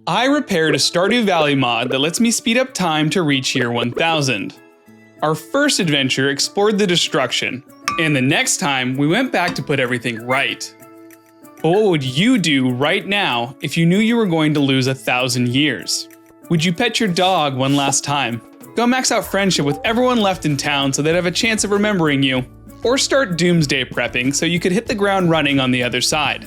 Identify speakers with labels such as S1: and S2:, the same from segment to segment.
S1: I repaired a Stardew Valley mod that lets me speed up time to reach year 1000. Our first adventure explored the destruction, and the next time we went back to put everything right. But what would you do right now if you knew you were going to lose 1,000 years? Would you pet your dog one last time? Go max out friendship with everyone left in town so they'd have a chance of remembering you? Or start doomsday prepping so you could hit the ground running on the other side?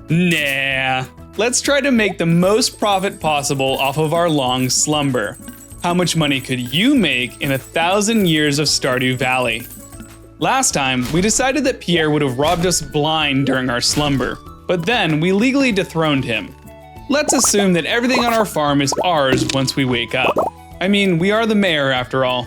S1: Nah. Let's try to make the most profit possible off of our long slumber. How much money could you make in 1,000 years of Stardew Valley? Last time, we decided that Pierre would have robbed us blind during our slumber, but then we legally dethroned him. Let's assume that everything on our farm is ours once we wake up. I mean, we are the mayor after all.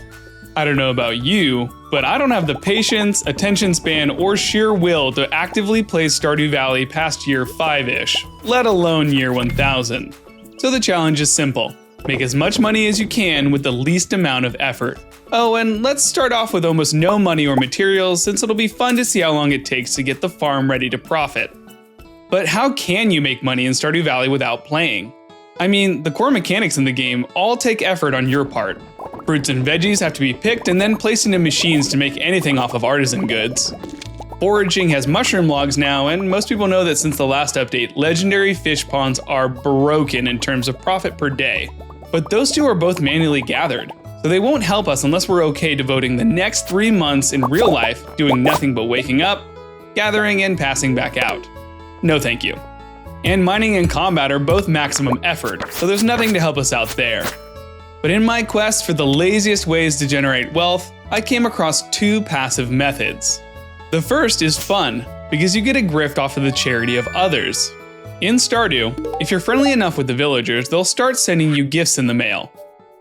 S1: I don't know about you, but I don't have the patience, attention span, or sheer will to actively play Stardew Valley past year 5-ish, let alone year 1000. So the challenge is simple. Make as much money as you can with the least amount of effort. Oh, and let's start off with almost no money or materials since it'll be fun to see how long it takes to get the farm ready to profit. But how can you make money in Stardew Valley without playing? I mean, the core mechanics in the game all take effort on your part. Fruits and veggies have to be picked and then placed into machines to make anything off of artisan goods. Foraging has mushroom logs now, and most people know that since the last update, legendary fish ponds are broken in terms of profit per day. But those two are both manually gathered, so they won't help us unless we're okay devoting the next 3 months in real life doing nothing but waking up, gathering, and passing back out. No thank you. And mining and combat are both maximum effort, so there's nothing to help us out there. But in my quest for the laziest ways to generate wealth, I came across 2 passive methods. The first is fun, because you get a grift off of the charity of others. In Stardew, if you're friendly enough with the villagers, they'll start sending you gifts in the mail.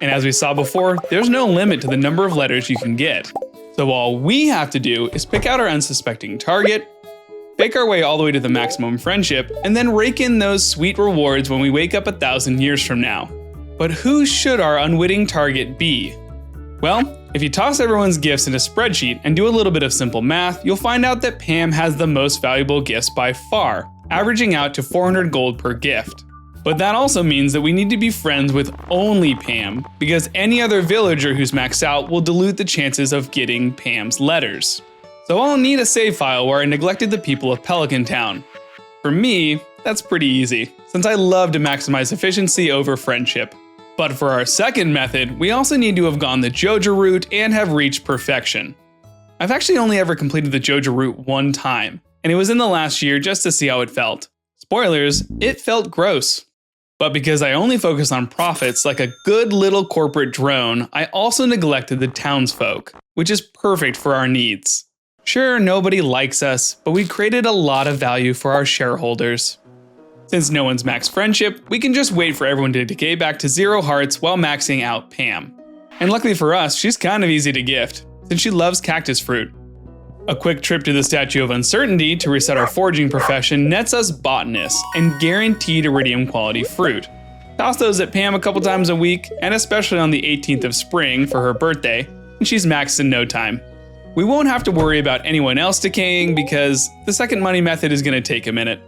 S1: And as we saw before, there's no limit to the number of letters you can get. So all we have to do is pick out our unsuspecting target, fake our way all the way to the maximum friendship, and then rake in those sweet rewards when we wake up 1,000 years from now. But who should our unwitting target be? Well, if you toss everyone's gifts in a spreadsheet and do a little bit of simple math, you'll find out that Pam has the most valuable gifts by far, averaging out to 400 gold per gift. But that also means that we need to be friends with only Pam, because any other villager who's maxed out will dilute the chances of getting Pam's letters. So I'll need a save file where I neglected the people of Pelican Town. For me, that's pretty easy, since I love to maximize efficiency over friendship. But for our second method, we also need to have gone the Joja route and have reached perfection. I've actually only ever completed the Joja route 1 time, and it was in the last year just to see how it felt. Spoilers, it felt gross. But because I only focus on profits like a good little corporate drone, I also neglected the townsfolk, which is perfect for our needs. Sure, nobody likes us, but we created a lot of value for our shareholders. Since no one's maxed friendship, we can just wait for everyone to decay back to 0 hearts while maxing out Pam. And luckily for us, she's kind of easy to gift, since she loves cactus fruit. A quick trip to the Statue of Uncertainty to reset our foraging profession nets us botanists and guaranteed iridium quality fruit. Toss those at Pam a couple times a week, and especially on the 18th of spring for her birthday, and she's maxed in no time. We won't have to worry about anyone else decaying because the second money method is going to take a minute.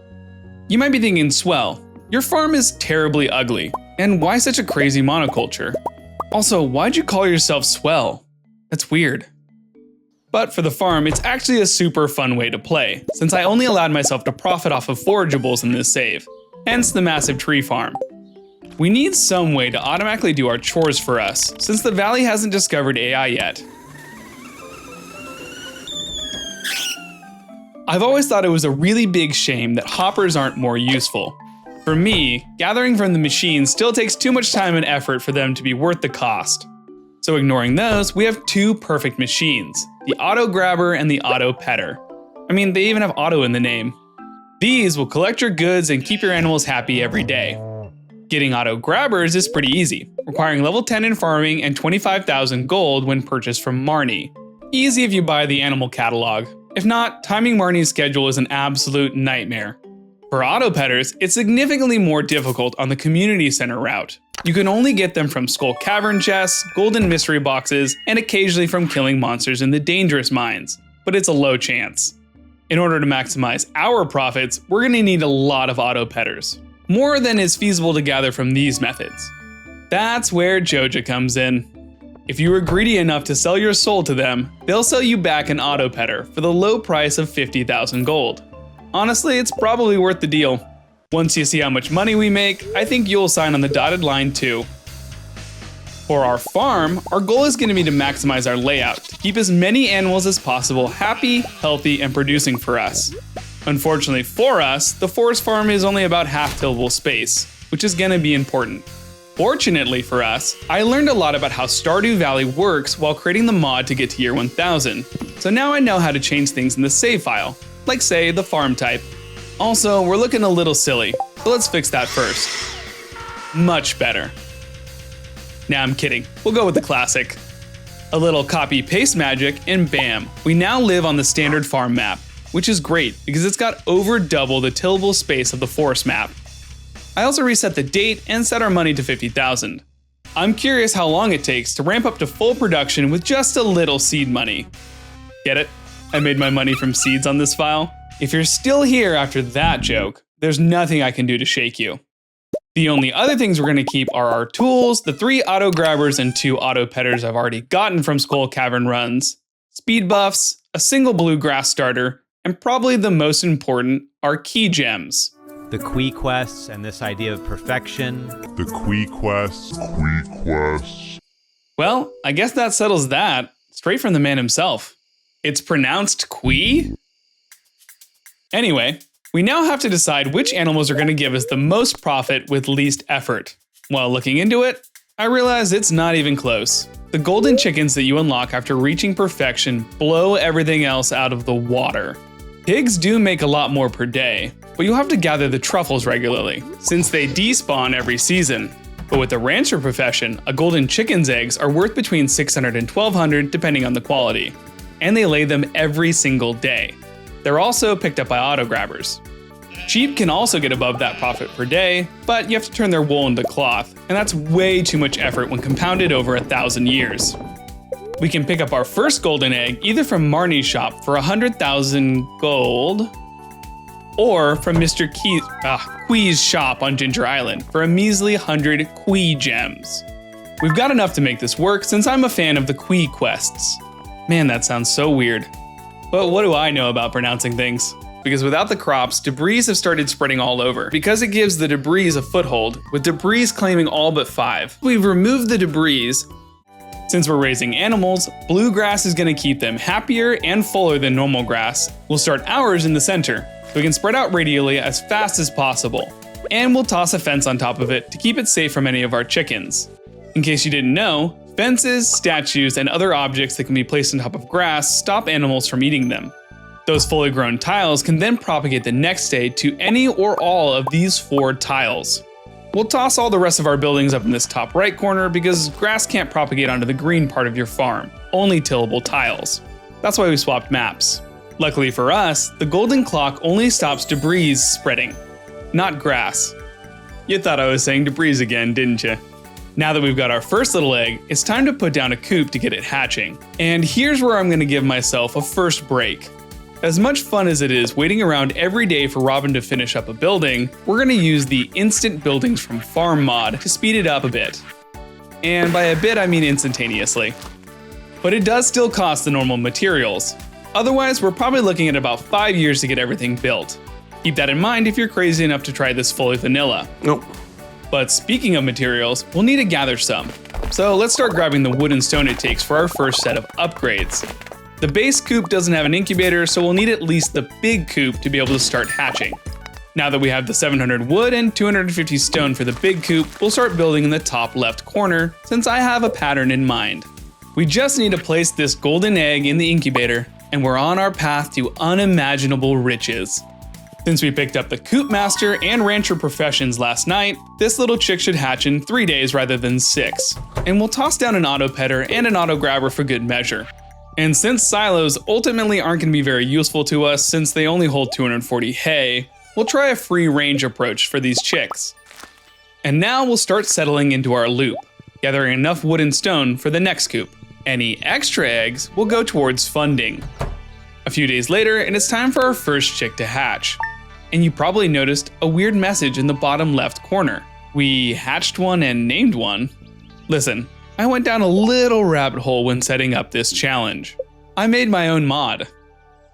S1: You might be thinking, swell, your farm is terribly ugly, and why such a crazy monoculture? Also, why'd you call yourself Swell? That's weird. But for the farm, it's actually a super fun way to play, since I only allowed myself to profit off of forageables in this save, hence the massive tree farm. We need some way to automatically do our chores for us, since the valley hasn't discovered AI yet. I've always thought it was a really big shame that hoppers aren't more useful. For me, gathering from the machines still takes too much time and effort for them to be worth the cost. So ignoring those, we have 2 perfect machines, the auto grabber and the auto petter. I mean, they even have auto in the name. These will collect your goods and keep your animals happy every day. Getting auto grabbers is pretty easy, requiring level 10 in farming and 25,000 gold when purchased from Marnie. Easy if you buy the animal catalog. If not, timing Marnie's schedule is an absolute nightmare. For auto petters, it's significantly more difficult on the community center route. You can only get them from skull cavern chests, golden mystery boxes, and occasionally from killing monsters in the dangerous mines, but it's a low chance. In order to maximize our profits, we're going to need a lot of auto petters. more than is feasible to gather from these methods. That's where Joja comes in. If you were greedy enough to sell your soul to them, they'll sell you back an auto petter for the low price of 50,000 gold. Honestly, it's probably worth the deal. Once you see how much money we make, I think you'll sign on the dotted line too. For our farm, our goal is going to be to maximize our layout, to keep as many animals as possible happy, healthy, and producing for us. Unfortunately for us, the forest farm is only about half tillable space, which is going to be important. Fortunately for us, I learned a lot about how Stardew Valley works while creating the mod to get to year 1000, so now I know how to change things in the save file, like say the farm type. Also, we're looking a little silly, so let's fix that first. Much better. Nah, I'm kidding, we'll go with the classic. A little copy-paste magic and bam, we now live on the standard farm map, which is great because it's got over double the tillable space of the forest map. I also reset the date and set our money to 50,000. I'm curious how long it takes to ramp up to full production with just a little seed money. Get it? I made my money from seeds on this file. If you're still here after that joke, there's nothing I can do to shake you. The only other things we're going to keep are our tools, the 3 auto grabbers and 2 auto petters I've already gotten from Skull Cavern runs, speed buffs, a single bluegrass starter, and probably the most important, our key gems.
S2: The QWEE quests and this idea of perfection.
S3: The QWEE quests.
S1: Well, I guess that settles that. Straight from the man himself. It's pronounced QWEE? Anyway, we now have to decide which animals are going to give us the most profit with least effort. While looking into it, I realized it's not even close. The golden chickens that you unlock after reaching perfection blow everything else out of the water. Pigs do make a lot more per day, but you'll have to gather the truffles regularly, since they despawn every season. But with the rancher profession, a golden chicken's eggs are worth between 600 and 1200 depending on the quality, and they lay them every single day. They're also picked up by auto grabbers. Sheep can also get above that profit per day, but you have to turn their wool into cloth, and that's way too much effort when compounded over 1,000 years. We can pick up our first golden egg either from Marnie's shop for 100,000 gold, or from Mr. QWEE's shop on Ginger Island for a measly 100 QWEE gems. We've got enough to make this work since I'm a fan of the QWEE quests. Man, that sounds so weird. But what do I know about pronouncing things? Because without the crops, debris have started spreading all over, because it gives the debris a foothold, with debris claiming all but 5. We've removed the debris. Since we're raising animals, bluegrass is going to keep them happier and fuller than normal grass. We'll start ours in the center, so we can spread out radially as fast as possible. And we'll toss a fence on top of it to keep it safe from any of our chickens. In case you didn't know, fences, statues, and other objects that can be placed on top of grass stop animals from eating them. Those fully grown tiles can then propagate the next day to any or all of these 4 tiles. We'll toss all the rest of our buildings up in this top right corner because grass can't propagate onto the green part of your farm, only tillable tiles. That's why we swapped maps. Luckily for us, the golden clock only stops debris spreading, not grass. You thought I was saying debris again, didn't you? Now that we've got our first little egg, it's time to put down a coop to get it hatching. And here's where I'm going to give myself a first break. As much fun as it is waiting around every day for Robin to finish up a building, we're going to use the Instant Buildings from Farm mod to speed it up a bit. And by a bit, I mean instantaneously. But it does still cost the normal materials. Otherwise, we're probably looking at about 5 years to get everything built. Keep that in mind if you're crazy enough to try this fully vanilla.
S4: Nope.
S1: But speaking of materials, we'll need to gather some. So let's start grabbing the wood and stone it takes for our first set of upgrades. The base coop doesn't have an incubator, so we'll need at least the big coop to be able to start hatching. Now that we have the 700 wood and 250 stone for the big coop, we'll start building in the top left corner, since I have a pattern in mind. We just need to place this golden egg in the incubator, and we're on our path to unimaginable riches. Since we picked up the Coop Master and Rancher professions last night, this little chick should hatch in 3 days rather than 6. And we'll toss down an auto petter and an auto grabber for good measure. And since silos ultimately aren't going to be very useful to us since they only hold 240 hay, we'll try a free range approach for these chicks. And now we'll start settling into our loop, gathering enough wood and stone for the next coop. Any extra eggs will go towards funding. A few days later, and it's time for our first chick to hatch. and you probably noticed a weird message in the bottom left corner. We hatched one and named one. Listen, I went down a little rabbit hole when setting up this challenge. I made my own mod.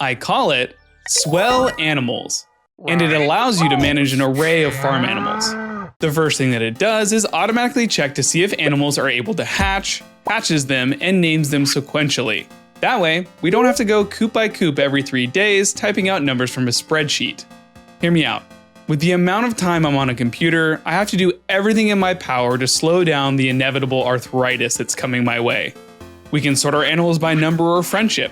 S1: I call it Swell Animals, and it allows you to manage an array of farm animals. The first thing that it does is automatically check to see if animals are able to hatch, hatches them, and names them sequentially. That way, we don't have to go coop by coop every 3 days typing out numbers from a spreadsheet. Hear me out. With the amount of time I'm on a computer, I have to do everything in my power to slow down the inevitable arthritis that's coming my way. We can sort our animals by number or friendship,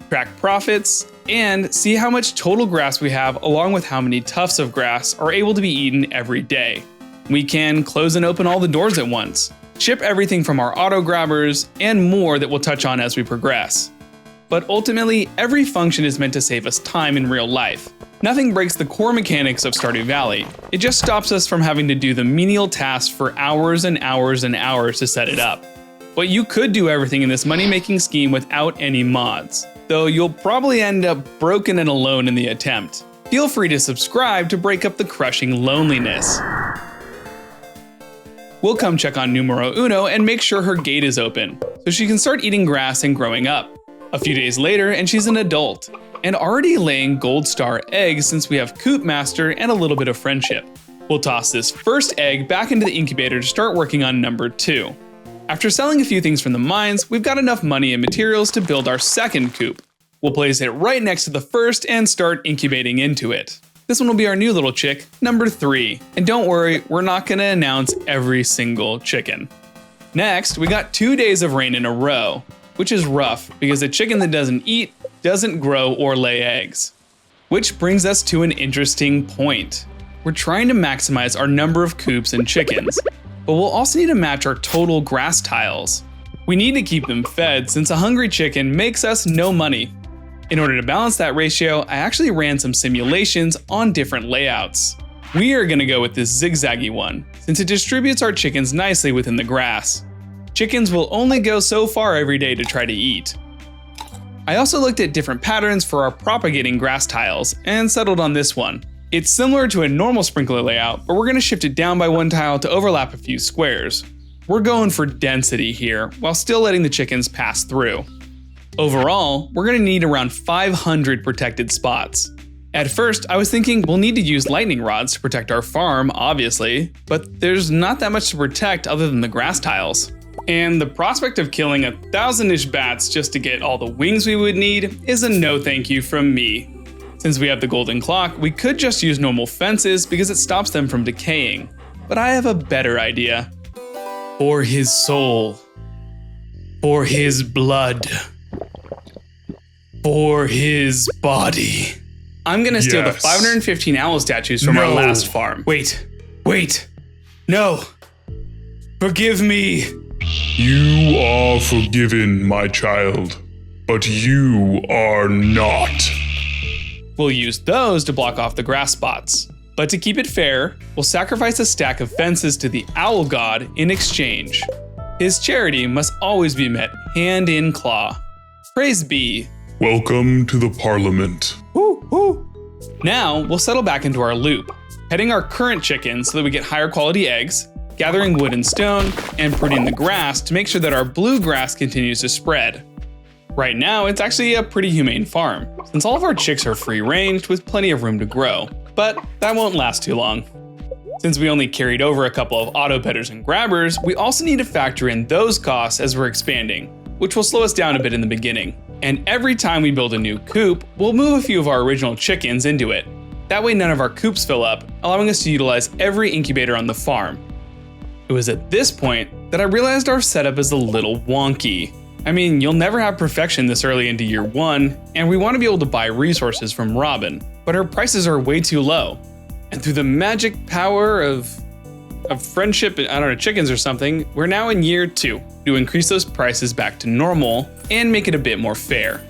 S1: track profits, and see how much total grass we have along with how many tufts of grass are able to be eaten every day. We can close and open all the doors at once, ship everything from our auto grabbers, and more that we'll touch on as we progress. But ultimately, every function is meant to save us time in real life. Nothing breaks the core mechanics of Stardew Valley. It just stops us from having to do the menial tasks for hours and hours and hours to set it up. But you could do everything in this money-making scheme without any mods, though you'll probably end up broken and alone in the attempt. Feel free to subscribe to break up the crushing loneliness. We'll come check on numero uno and make sure her gate is open, so she can start eating grass and growing up. A few days later, and she's an adult, and already laying gold star eggs since we have Coop Master and a little bit of friendship. We'll toss this first egg back into the incubator to start working on number 2. After selling a few things from the mines, we've got enough money and materials to build our second coop. We'll place it right next to the first and start incubating into it. This one will be our new little chick, number 3. And don't worry, we're not gonna announce every single chicken. Next, we got 2 days of rain in a row, which is rough because a chicken that doesn't eat doesn't grow or lay eggs. Which brings us to an interesting point. We're trying to maximize our number of coops and chickens, but we'll also need to match our total grass tiles. We need to keep them fed since a hungry chicken makes us no money. In order to balance that ratio, I actually ran some simulations on different layouts. We are gonna go with this zigzaggy one, since it distributes our chickens nicely within the grass. Chickens will only go so far every day to try to eat. I also looked at different patterns for our propagating grass tiles and settled on this one. It's similar to a normal sprinkler layout, but we're going to shift it down by 1 tile to overlap a few squares. We're going for density here, while still letting the chickens pass through. Overall, we're going to need around 500 protected spots. At first, I was thinking we'll need to use lightning rods to protect our farm, obviously, but there's not that much to protect other than the grass tiles. And the prospect of killing 1,000-ish bats just to get all the wings we would need is a no thank you from me. Since we have the golden clock, we could just use normal fences because it stops them from decaying. But I have a better idea. For his soul. For his blood. For his body. I'm gonna steal the 515 owl statues from our last farm. Wait. No. Forgive me.
S3: You are forgiven, my child, but you are not.
S1: We'll use those to block off the grass spots. But to keep it fair, we'll sacrifice a stack of fences to the owl god in exchange. His charity must always be met hand in claw. Praise be.
S3: Welcome to the Parliament.
S1: Woo, woo. Now we'll settle back into our loop, petting our current chickens so that we get higher quality eggs, gathering wood and stone, and pruning the grass to make sure that our bluegrass continues to spread. Right now, it's actually a pretty humane farm, since all of our chicks are free-ranged with plenty of room to grow, but that won't last too long. Since we only carried over a couple of auto petters and grabbers, we also need to factor in those costs as we're expanding, which will slow us down a bit in the beginning. And every time we build a new coop, we'll move a few of our original chickens into it. That way none of our coops fill up, allowing us to utilize every incubator on the farm. It was at this point that I realized our setup is a little wonky. I mean, you'll never have perfection this early into year 1, and we want to be able to buy resources from Robin, but her prices are way too low. And through the magic power of friendship, I don't know, chickens or something, we're now in year 2 to increase those prices back to normal and make it a bit more fair.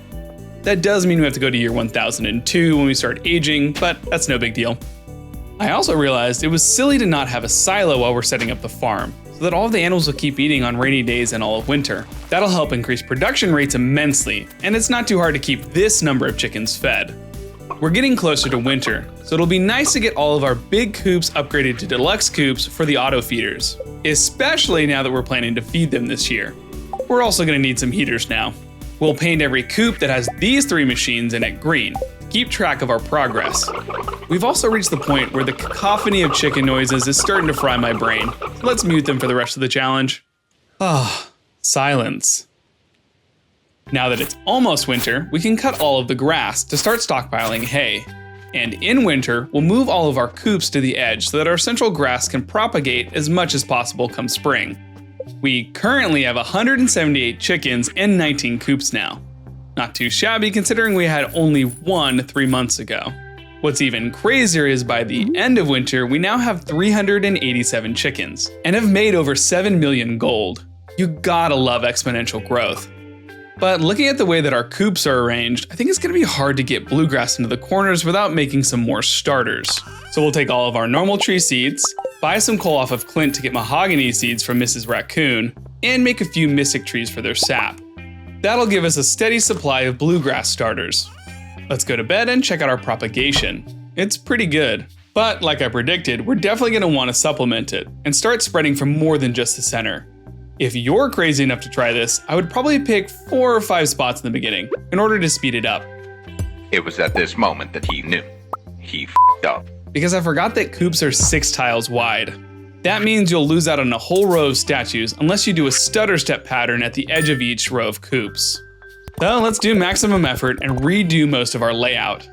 S1: That does mean we have to go to year 1002 when we start aging, but that's no big deal. I also realized it was silly to not have a silo while we're setting up the farm, so that all of the animals will keep eating on rainy days and all of winter. That'll help increase production rates immensely, and it's not too hard to keep this number of chickens fed. We're getting closer to winter, so it'll be nice to get all of our big coops upgraded to deluxe coops for the auto feeders, especially now that we're planning to feed them this year. We're also going to need some heaters now. We'll paint every coop that has these 3 machines in it green. Keep track of our progress. We've also reached the point where the cacophony of chicken noises is starting to fry my brain, so let's mute them for the rest of the challenge. Silence. Now that it's almost winter, we can cut all of the grass to start stockpiling hay. And in winter, we'll move all of our coops to the edge so that our central grass can propagate as much as possible come spring. We currently have 178 chickens and 19 coops now. Not too shabby considering we had only one 3 months ago. What's even crazier is by the end of winter, we now have 387 chickens and have made over 7 million gold. You gotta love exponential growth. But looking at the way that our coops are arranged, I think it's gonna be hard to get bluegrass into the corners without making some more starters. So we'll take all of our normal tree seeds, buy some coal off of Clint to get mahogany seeds from Mrs. Raccoon, and make a few mystic trees for their sap. That'll give us a steady supply of bluegrass starters. Let's go to bed and check out our propagation. It's pretty good. But like I predicted, we're definitely gonna wanna supplement it and start spreading from more than just the center. If you're crazy enough to try this, I would probably pick 4 or 5 spots in the beginning in order to speed it up.
S4: It was at this moment that he knew. He f***ed up.
S1: Because I forgot that coops are 6 tiles wide. That means you'll lose out on a whole row of statues unless you do a stutter step pattern at the edge of each row of coops. So let's do maximum effort and redo most of our layout.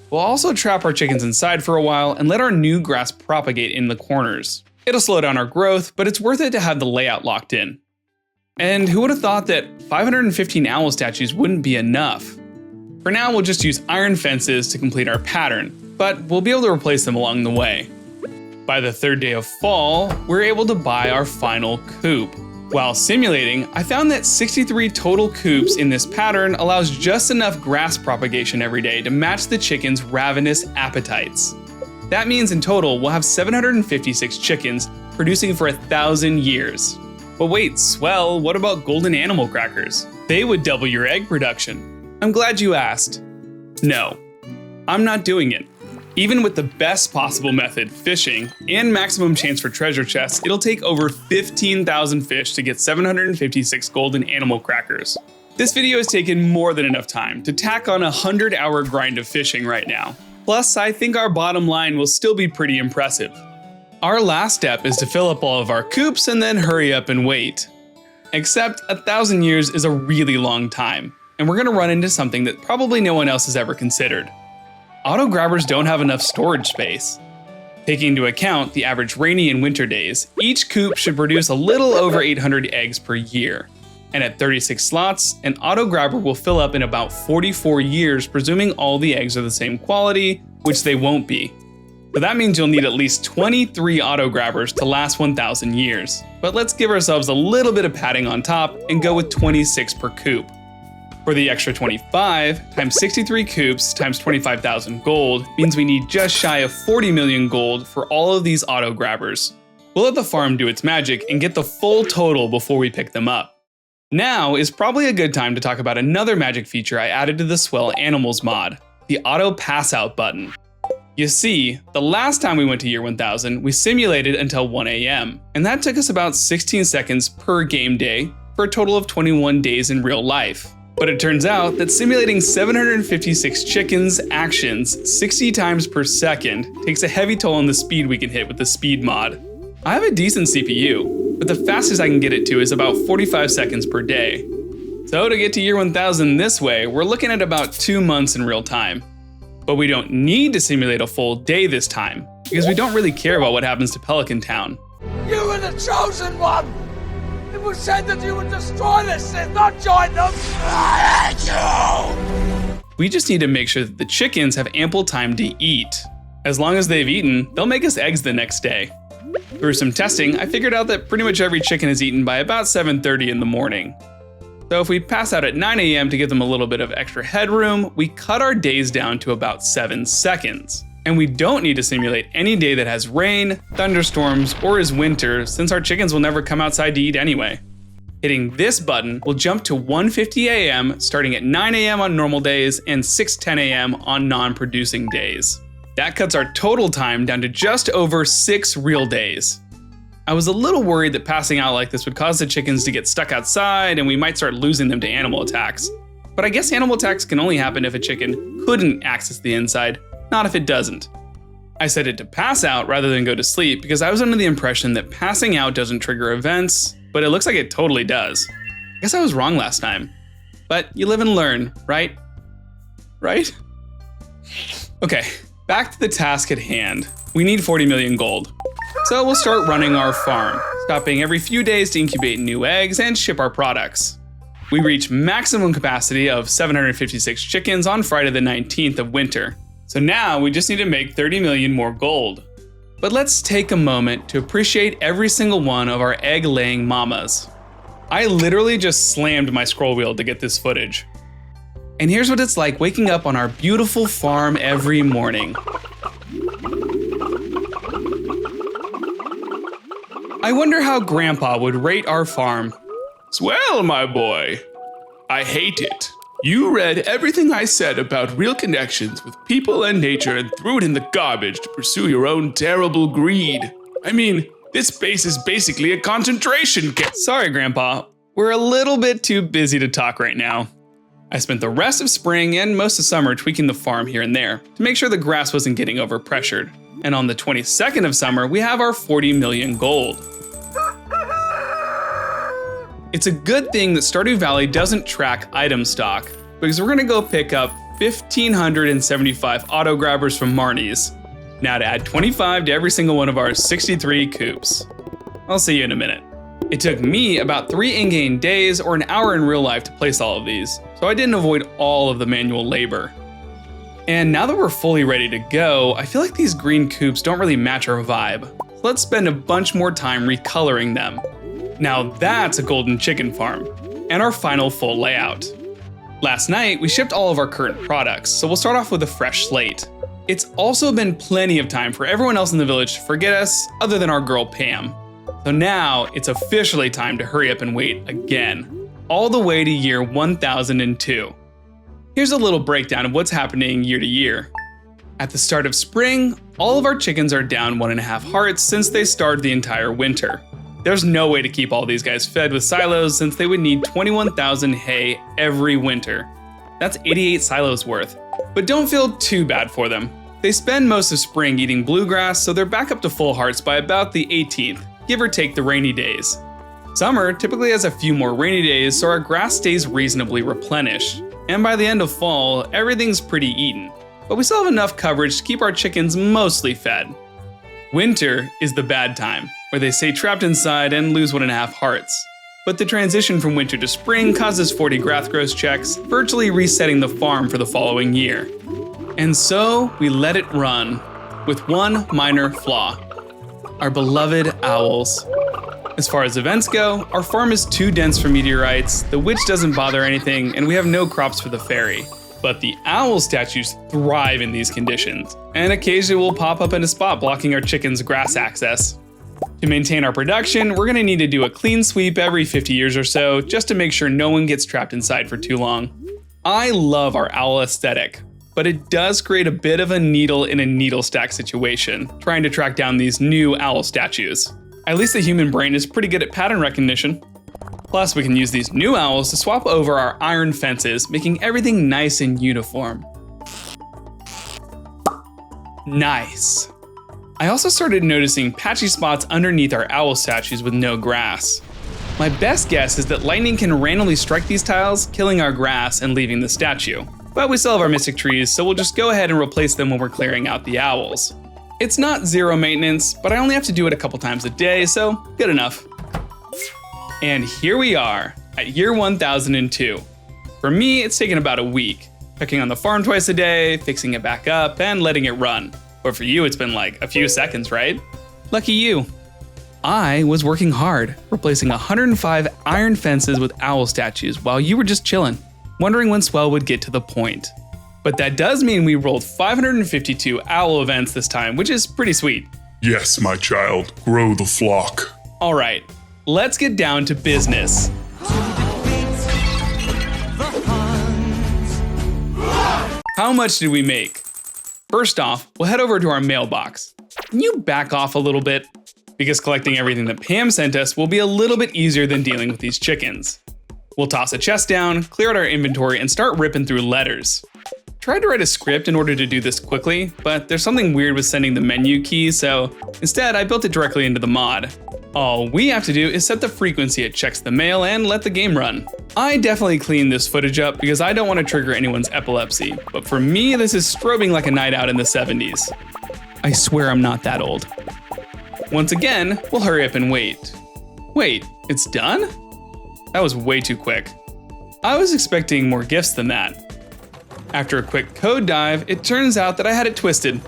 S1: We'll also trap our chickens inside for a while and let our new grass propagate in the corners. It'll slow down our growth, but it's worth it to have the layout locked in. And who would have thought that 515 owl statues wouldn't be enough? For now, we'll just use iron fences to complete our pattern, but we'll be able to replace them along the way. By the 3rd day of fall, we're able to buy our final coop. While simulating, I found that 63 total coops in this pattern allows just enough grass propagation every day to match the chickens' ravenous appetites. That means in total, we'll have 756 chickens producing for 1,000 years. But wait, swell, what about golden animal crackers? They would double your egg production. I'm glad you asked. No, I'm not doing it. Even with the best possible method, fishing, and maximum chance for treasure chests, it'll take over 15,000 fish to get 756 golden animal crackers. This video has taken more than enough time to tack on a 100-hour grind of fishing right now. Plus, I think our bottom line will still be pretty impressive. Our last step is to fill up all of our coops and then hurry up and wait. Except 1,000 years is a really long time, and we're gonna run into something that probably no one else has ever considered. Auto grabbers don't have enough storage space. Taking into account the average rainy and winter days, each coop should produce a little over 800 eggs per year. And at 36 slots, an auto grabber will fill up in about 44 years, presuming all the eggs are the same quality, which they won't be. So that means you'll need at least 23 auto grabbers to last 1,000 years. But let's give ourselves a little bit of padding on top and go with 26 per coop. For the extra 25, times 63 coops times 25,000 gold means we need just shy of 40 million gold for all of these auto grabbers. We'll let the farm do its magic and get the full total before we pick them up. Now is probably a good time to talk about another magic feature I added to the Swell Animals mod, the auto pass out button. You see, the last time we went to year 1000, we simulated until 1 AM, and that took us about 16 seconds per game day for a total of 21 days in real life. But it turns out that simulating 756 chickens' actions 60 times per second takes a heavy toll on the speed we can hit with the speed mod. I have a decent CPU, but the fastest I can get it to is about 45 seconds per day. So to get to year 1000 this way, we're looking at about 2 months in real time. But we don't need to simulate a full day this time, because we don't really care about what happens to Pelican Town.
S5: You were the chosen one! It was said that you would destroy the Sith, not join them! I hate you!
S1: We just need to make sure that the chickens have ample time to eat. As long as they've eaten, they'll make us eggs the next day. Through some testing, I figured out that pretty much every chicken is eaten by about 7:30 in the morning. So if we pass out at 9 AM to give them a little bit of extra headroom, we cut our days down to about 7 seconds. And we don't need to simulate any day that has rain, thunderstorms, or is winter, since our chickens will never come outside to eat anyway. Hitting this button will jump to 1:50 AM starting at 9 AM on normal days and 6:10 AM on non-producing days. That cuts our total time down to just over 6 real days. I was a little worried that passing out like this would cause the chickens to get stuck outside and we might start losing them to animal attacks. But I guess animal attacks can only happen if a chicken couldn't access the inside, not if it doesn't. I set it to pass out rather than go to sleep because I was under the impression that passing out doesn't trigger events, but it looks like it totally does. I guess I was wrong last time. But you live and learn, right? Right? Okay, back to the task at hand. We need 40 million gold. So we'll start running our farm, stopping every few days to incubate new eggs and ship our products. We reach maximum capacity of 756 chickens on Friday the 19th of winter. So now we just need to make 30 million more gold. But let's take a moment to appreciate every single one of our egg-laying mamas. I literally just slammed my scroll wheel to get this footage. And here's what it's like waking up on our beautiful farm every morning. I wonder how Grandpa would rate our farm.
S3: Swell, my boy. I hate it. You read everything I said about real connections with people and nature and threw it in the garbage to pursue your own terrible greed. I mean, this space is basically a concentration camp.
S1: Sorry, Grandpa. We're a little bit too busy to talk right now. I spent the rest of spring and most of summer tweaking the farm here and there to make sure the grass wasn't getting overpressured. And on the 22nd of summer, we have our 40 million gold. It's a good thing that Stardew Valley doesn't track item stock, because we're gonna go pick up 1,575 auto grabbers from Marnie's. Now to add 25 to every single one of our 63 coops. I'll see you in a minute. It took me about 3 in-game days or an hour in real life to place all of these, so I didn't avoid all of the manual labor. And now that we're fully ready to go, I feel like these green coops don't really match our vibe. So let's spend a bunch more time recoloring them. Now that's a golden chicken farm, and our final full layout. Last night, we shipped all of our current products, so we'll start off with a fresh slate. It's also been plenty of time for everyone else in the village to forget us, other than our girl Pam. So now, it's officially time to hurry up and wait again, all the way to year 1002. Here's a little breakdown of what's happening year to year. At the start of spring, all of our chickens are down 1.5 hearts since they starved the entire winter. There's no way to keep all these guys fed with silos since they would need 21,000 hay every winter. That's 88 silos worth. But don't feel too bad for them. They spend most of spring eating bluegrass, so they're back up to full hearts by about the 18th, give or take the rainy days. Summer typically has a few more rainy days, so our grass stays reasonably replenished. And by the end of fall, everything's pretty eaten. But we still have enough coverage to keep our chickens mostly fed. Winter is the bad time, where they stay trapped inside and lose 1.5 hearts. But the transition from winter to spring causes 40 grass growth checks, virtually resetting the farm for the following year. And so we let it run, with one minor flaw: our beloved owls. As far as events go, our farm is too dense for meteorites, the witch doesn't bother anything, and we have no crops for the fairy. But the owl statues thrive in these conditions, and occasionally will pop up in a spot blocking our chickens' grass access. To maintain our production, we're gonna need to do a clean sweep every 50 years or so, just to make sure no one gets trapped inside for too long. I love our owl aesthetic, but it does create a bit of a needle in a needle stack situation, trying to track down these new owl statues. At least the human brain is pretty good at pattern recognition. Plus, we can use these new owls to swap over our iron fences, making everything nice and uniform. Nice. I also started noticing patchy spots underneath our owl statues with no grass. My best guess is that lightning can randomly strike these tiles, killing our grass and leaving the statue. But we still have our mystic trees, so we'll just go ahead and replace them when we're clearing out the owls. It's not zero maintenance, but I only have to do it a couple times a day, so good enough. And here we are, at year 1002. For me, it's taken about a week, checking on the farm twice a day, fixing it back up, and letting it run. But for you, it's been like a few seconds, right? Lucky you. I was working hard, replacing 105 iron fences with owl statues while you were just chilling, wondering when Swell would get to the point. But that does mean we rolled 552 owl events this time, which is pretty sweet.
S3: Yes, my child, grow the flock.
S1: All right, let's get down to business. How much did we make? First off, we'll head over to our mailbox. Can you back off a little bit? Because collecting everything that Pam sent us will be a little bit easier than dealing with these chickens. We'll toss a chest down, clear out our inventory, and start ripping through letters. Tried to write a script in order to do this quickly, but there's something weird with sending the menu key, so instead I built it directly into the mod. All we have to do is set the frequency it checks the mail and let the game run. I definitely cleaned this footage up because I don't want to trigger anyone's epilepsy, but for me this is strobing like a night out in the 70s. I swear I'm not that old. Once again, we'll hurry up and wait. Wait, it's done? That was way too quick. I was expecting more gifts than that. After a quick code dive, it turns out that I had it twisted.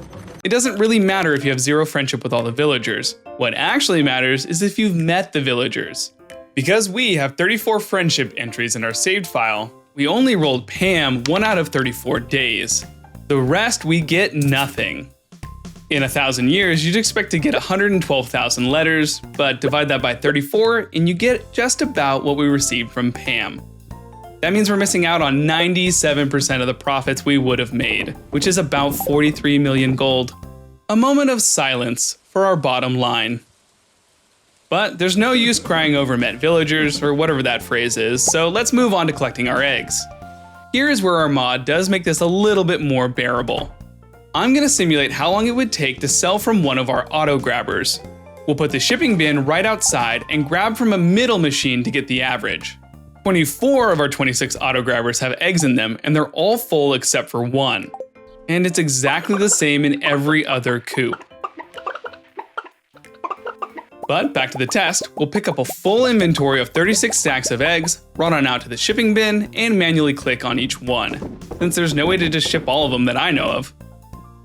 S1: It doesn't really matter if you have 0 friendship with all the villagers. What actually matters is if you've met the villagers. Because we have 34 friendship entries in our saved file, we only rolled Pam 1 out of 34 days. The rest we get nothing. In 1,000 years, you'd expect to get 112,000 letters, but divide that by 34 and you get just about what we received from Pam. That means we're missing out on 97% of the profits we would have made, which is about 43 million gold. A moment of silence for our bottom line. But there's no use crying over met villagers, or whatever that phrase is, so let's move on to collecting our eggs. Here is where our mod does make this a little bit more bearable. I'm going to simulate how long it would take to sell from one of our auto grabbers. We'll put the shipping bin right outside and grab from a middle machine to get the average. 24 of our 26 auto grabbers have eggs in them, and they're all full except for one. And it's exactly the same in every other coop. But back to the test, we'll pick up a full inventory of 36 stacks of eggs, run on out to the shipping bin, and manually click on each one, since there's no way to just ship all of them that I know of.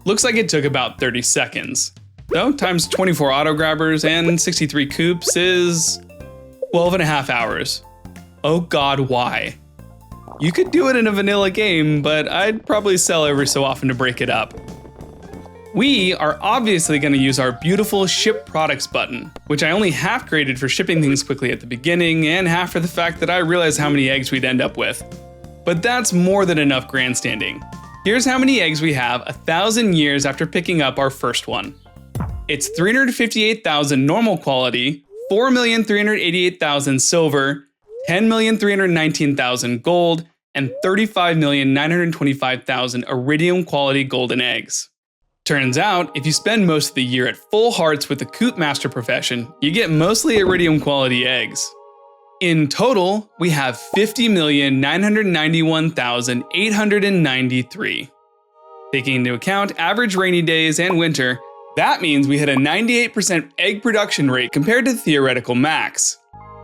S1: Looks like it took about 30 seconds. So times 24 auto grabbers and 63 coops is 12.5 hours. Oh god, why? You could do it in a vanilla game, but I'd probably sell every so often to break it up. We are obviously going to use our beautiful Ship Products button, which I only half graded for shipping things quickly at the beginning and half for the fact that I realized how many eggs we'd end up with. But that's more than enough grandstanding. Here's how many eggs we have 1,000 years after picking up our first one. It's 358,000 normal quality, 4,388,000 silver, 10,319,000 gold, and 35,925,000 iridium quality golden eggs. Turns out, if you spend most of the year at full hearts with the Coop Master profession, you get mostly iridium quality eggs. In total, we have 50,991,893. Taking into account average rainy days and winter, that means we hit a 98% egg production rate compared to the theoretical max.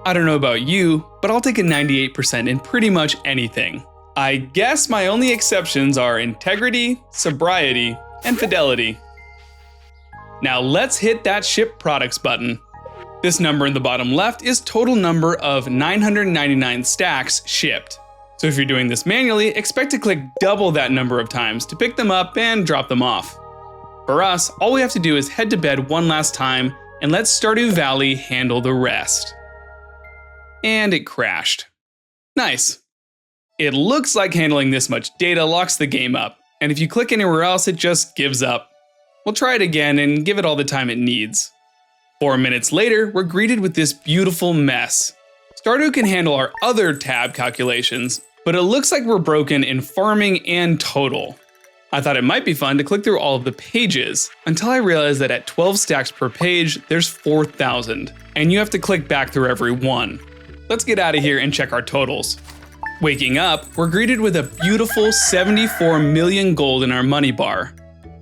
S1: I don't know about you, but I'll take a 98% in pretty much anything. I guess my only exceptions are integrity, sobriety, and fidelity. Now let's hit that Ship Products button. This number in the bottom left is total number of 999 stacks shipped. So if you're doing this manually, expect to click double that number of times to pick them up and drop them off. For us, all we have to do is head to bed one last time and let Stardew Valley handle the rest. And it crashed. Nice. It looks like handling this much data locks the game up, and if you click anywhere else, it just gives up. We'll try it again and give it all the time it needs. 4 minutes later, we're greeted with this beautiful mess. Stardew can handle our other tab calculations, but it looks like we're broken in farming and total. I thought it might be fun to click through all of the pages, until I realized that at 12 stacks per page, there's 4,000, and you have to click back through every one. Let's get out of here and check our totals. Waking up, we're greeted with a beautiful 74 million gold in our money bar.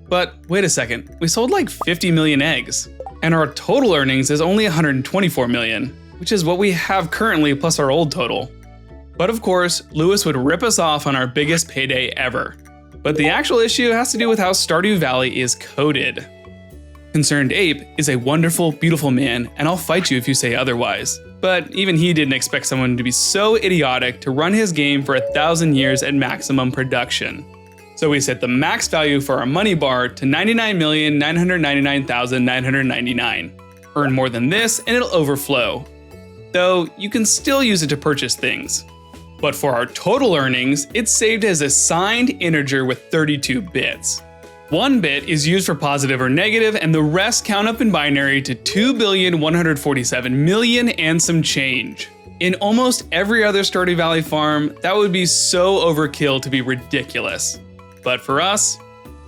S1: But wait a second, we sold like 50 million eggs, and our total earnings is only 124 million, which is what we have currently plus our old total. But of course, Lewis would rip us off on our biggest payday ever. But the actual issue has to do with how Stardew Valley is coded. Concerned Ape is a wonderful, beautiful man, and I'll fight you if you say otherwise. But even he didn't expect someone to be so idiotic to run his game for 1,000 years at maximum production. So we set the max value for our money bar to 99,999,999. Earn more than this and it'll overflow. Though you can still use it to purchase things. But for our total earnings, it's saved as a signed integer with 32 bits. 1 bit is used for positive or negative, and the rest count up in binary to 2,147,000,000 and some change. In almost every other Stardew Valley farm, that would be so overkill to be ridiculous. But for us,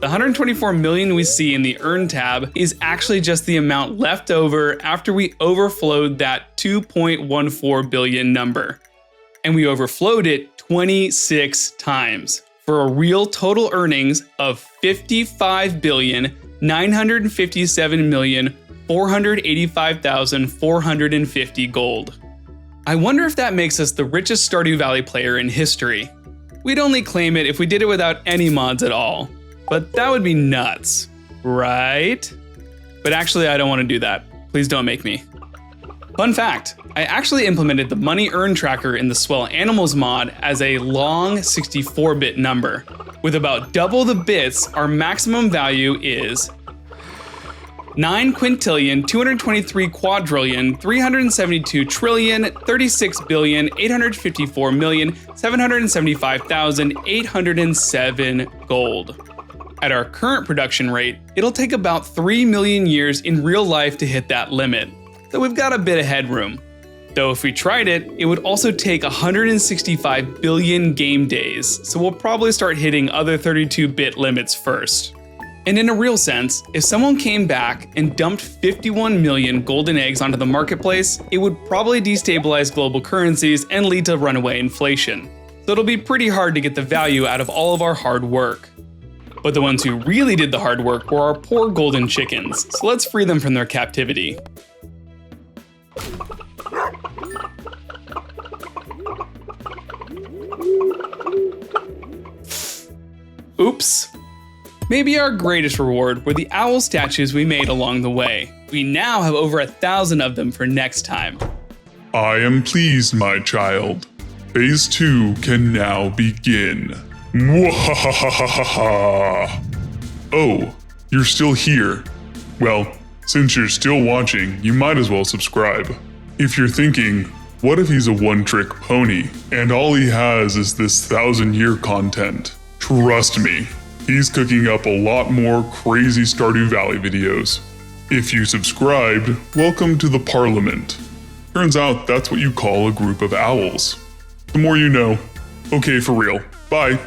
S1: the 124 million we see in the Earn tab is actually just the amount left over after we overflowed that 2.14 billion number. And we overflowed it 26 times for a real total earnings of 55,957,485,450 gold. I wonder if that makes us the richest Stardew Valley player in history. We'd only claim it if we did it without any mods at all. But that would be nuts, right? But actually, I don't want to do that. Please don't make me. Fun fact, I actually implemented the money earn tracker in the Swell Animals mod as a long 64-bit number. With about double the bits, our maximum value is 9,223,372,336,854,775,807 gold. At our current production rate, it'll take about 3 million years in real life to hit that limit, so we've got a bit of headroom. Though if we tried it, it would also take 165 billion game days, so we'll probably start hitting other 32-bit limits first. And in a real sense, if someone came back and dumped 51 million golden eggs onto the marketplace, it would probably destabilize global currencies and lead to runaway inflation. So it'll be pretty hard to get the value out of all of our hard work. But the ones who really did the hard work were our poor golden chickens, so let's free them from their captivity. Oops. Maybe our greatest reward were the owl statues we made along the way. We now have over 1,000 of them for next time.
S6: I am pleased, my child. Phase 2 can now begin. Mwahahaha. Oh, you're still here. Well, since you're still watching, you might as well subscribe. If you're thinking, what if he's a one-trick pony and all he has is this 1,000-year content? Trust me, he's cooking up a lot more crazy Stardew Valley videos. If you subscribed, welcome to the Parliament. Turns out that's what you call a group of owls. The more you know. Okay, for real. Bye.